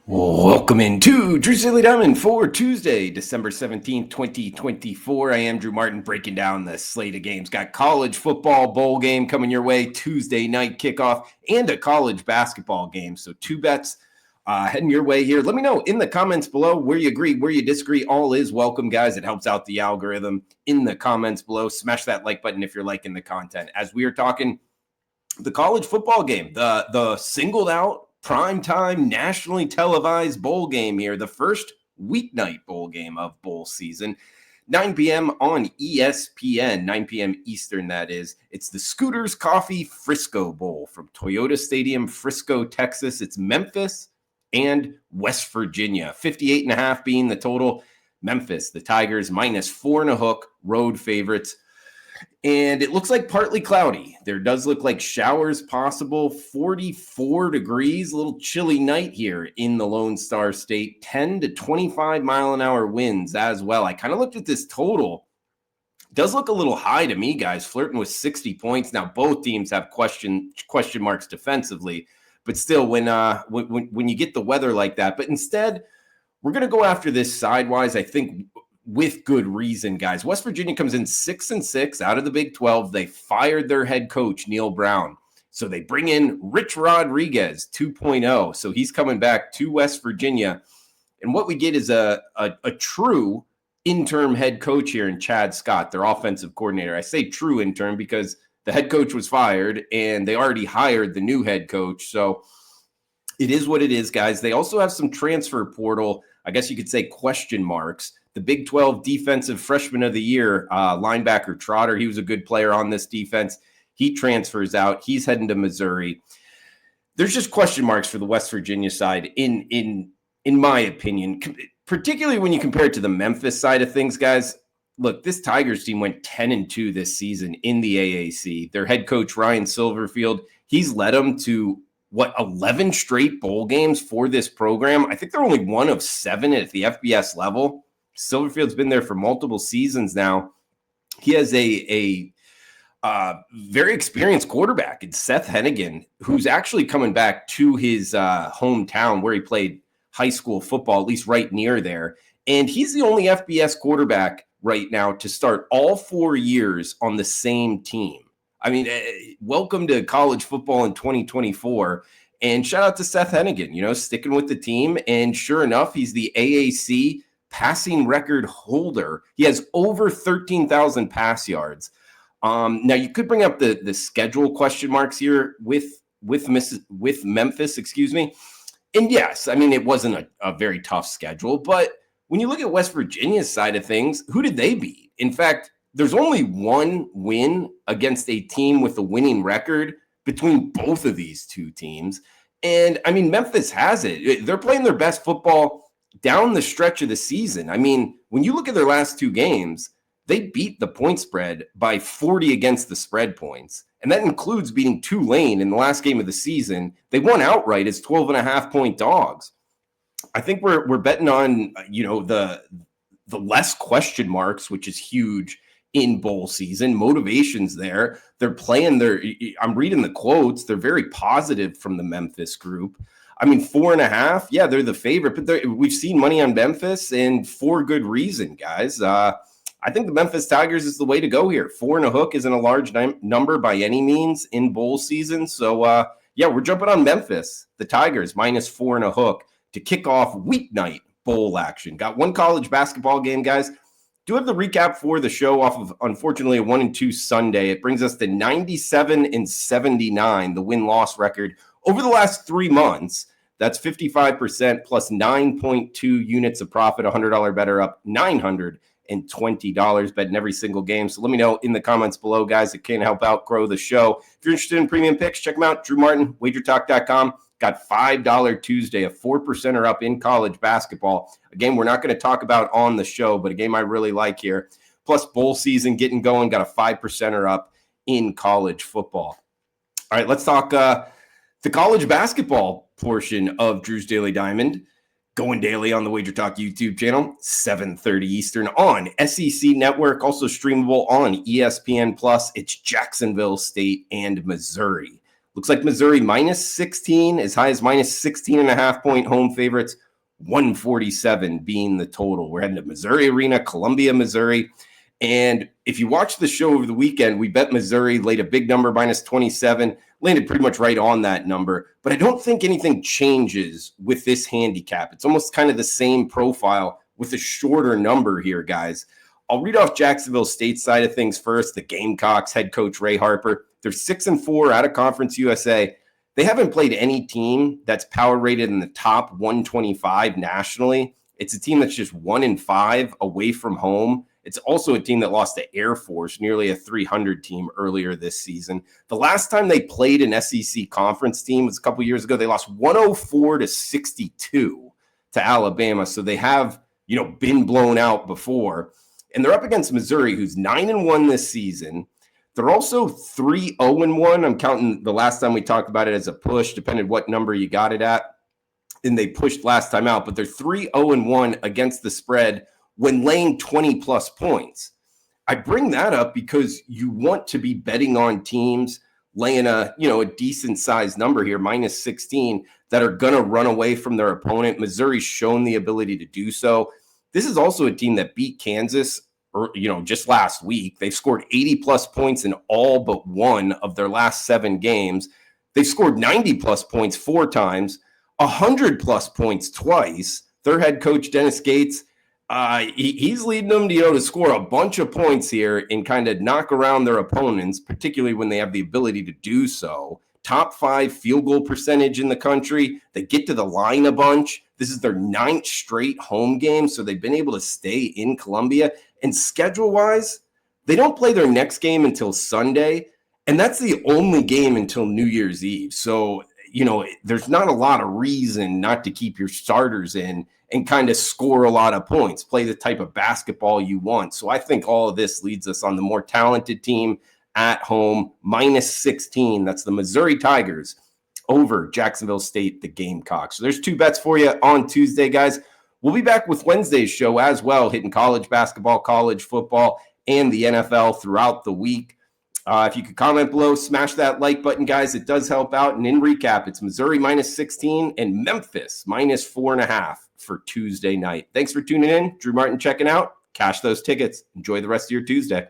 Welcome into Drew's Daily Diamond for Tuesday, December 17th, 2024. I am Drew Martin breaking down the slate of games. Got college football bowl game coming your way, Tuesday night kickoff, and a college basketball game. So two bets heading your way here. Let me know in the comments below where you agree, where you disagree. All is welcome, guys. It helps out the algorithm in the comments below. Smash that like button if you're liking the content. As we are talking the college football game, the singled out primetime, nationally televised bowl game here, the first weeknight bowl game of bowl season, 9 p.m. on ESPN, 9 p.m. Eastern, that is. It's the Scooters Coffee Frisco Bowl from Toyota Stadium, Frisco, Texas. It's Memphis and West Virginia, 58.5 being the total. Memphis, the Tigers, minus 4.5 road favorites. And it looks like partly cloudy. There does look like showers possible. 44 degrees, a little chilly night here in the Lone Star State. 10 to 25 mile an hour winds as well. I kind of looked at this total. It does look a little high to me, guys, flirting with 60 points. Now, both teams have question marks defensively, but still, when you get the weather like that. But instead, we're going to go after this sidewise, I think, with good reason, guys. West Virginia comes in 6-6 out of the Big 12. They fired their head coach, Neil Brown. So they bring in Rich Rodriguez 2.0. So he's coming back to West Virginia. And what we get is a true interim head coach here in Chad Scott, their offensive coordinator. I say true interim because the head coach was fired and they already hired the new head coach. So it is what it is, guys. They also have some transfer portal, I guess you could say, question marks. The Big 12 Defensive Freshman of the Year, linebacker Trotter, he was a good player on this defense. He transfers out. He's heading to Missouri. There's just question marks for the West Virginia side, in my opinion, particularly when you compare it to the Memphis side of things, guys. Look, this Tigers team went 10-2 this season in the AAC. Their head coach, Ryan Silverfield, he's led them to 11 straight bowl games for this program. I think they're only one of 7 at the FBS level. Silverfield's been there for multiple seasons now. He has a very experienced quarterback in Seth Hennigan, who's actually coming back to his hometown where he played high school football, at least right near there. And he's the only FBS quarterback right now to start all 4 years on the same team. I mean, welcome to college football in 2024. And shout out to Seth Hennigan, sticking with the team. And sure enough, he's the AAC passing record holder. He has over 13,000 pass yards. Now you could bring up the schedule question marks here with Memphis, excuse me. And yes, I mean, it wasn't a very tough schedule, but when you look at West Virginia's side of things, who did they beat? In fact, there's only one win against a team with a winning record between both of these two teams. And I mean, Memphis has it. They're playing their best football down the stretch of the season. I mean, when you look at their last 2 games, they beat the point spread by 40 against the spread points. And that includes beating Tulane in the last game of the season. They won outright as 12.5-point dogs. I think we're betting on, the less question marks, which is huge in bowl season. Motivation's there. They're playing I'm reading the quotes. They're very positive from the Memphis group. I mean, 4.5, yeah, they're the favorite, but we've seen money on Memphis, and for good reason, guys. I think the Memphis Tigers is the way to go here. 4.5 isn't a large number by any means in bowl season. So, yeah, we're jumping on Memphis, the Tigers, minus 4.5 to kick off weeknight bowl action. Got one college basketball game, guys. Do have the recap for the show off of, unfortunately, a 1-2 Sunday. It brings us to 97-79, the win-loss record over the last 3 months. That's 55% plus 9.2 units of profit, $100 better, up $920 betting every single game. So let me know in the comments below, guys. It can help out grow the show. If you're interested in premium picks, check them out. Drew Martin, WagerTalk.com. Got $5 Tuesday, a 4%er up in college basketball. A game we're not going to talk about on the show, but a game I really like here. Plus bowl season getting going, got a 5%er up in college football. All right, let's talk the college basketball portion of Drew's Daily Diamond. Going daily on the WagerTalk YouTube channel, 7:30 Eastern on SEC Network, also streamable on ESPN+. It's Jacksonville State and Missouri. Looks like Missouri minus 16, as high as minus 16.5 point home favorites, 147 being the total. We're heading to Missouri Arena, Columbia, Missouri. And if you watch the show over the weekend, we bet Missouri, laid a big number, minus 27, landed pretty much right on that number. But I don't think anything changes with this handicap. It's almost kind of the same profile with a shorter number here, guys. I'll read off Jacksonville State side of things first. The Gamecocks head coach Ray Harper, they're 6-4 out of Conference USA. They haven't played any team that's power rated in the top 125 nationally. It's a team that's just 1-5 away from home. It's also a team that lost to Air Force, nearly a 300 team earlier this season. The last time they played an SEC conference team was a couple years ago. They lost 104-62 to Alabama. So they have, been blown out before. And they're up against Missouri, who's 9-1 this season. They're also 3-0-1. I'm counting the last time we talked about it as a push, depending what number you got it at. And they pushed last time out, but they're 3-0-1 against the spread when laying 20-plus points. I bring that up because you want to be betting on teams laying a decent-sized number here, minus 16, that are going to run away from their opponent. Missouri's shown the ability to do so. This is also a team that beat Kansas, just last week. They've scored 80-plus points in all but one of their last 7 games. They've scored 90-plus points 4 times, 100-plus points twice. Their head coach, Dennis Gates, he's leading them to score a bunch of points here and kind of knock around their opponents, particularly when they have the ability to do so. Top 5 field goal percentage in the country. They get to the line a bunch. This is their 9th straight home game, so they've been able to stay in Columbia. And schedule-wise, they don't play their next game until Sunday, and that's the only game until New Year's Eve. So, there's not a lot of reason not to keep your starters in and kind of score a lot of points, play the type of basketball you want. So I think all of this leads us on the more talented team at home, minus 16. That's the Missouri Tigers over Jacksonville State, the Gamecocks. So there's 2 bets for you on Tuesday, guys. We'll be back with Wednesday's show as well, hitting college basketball, college football, and the NFL throughout the week. If you could comment below, smash that like button, guys. It does help out. And in recap, it's Missouri minus 16 and Memphis minus 4.5 for Tuesday night. Thanks for tuning in. Drew Martin checking out. Cash those tickets. Enjoy the rest of your Tuesday.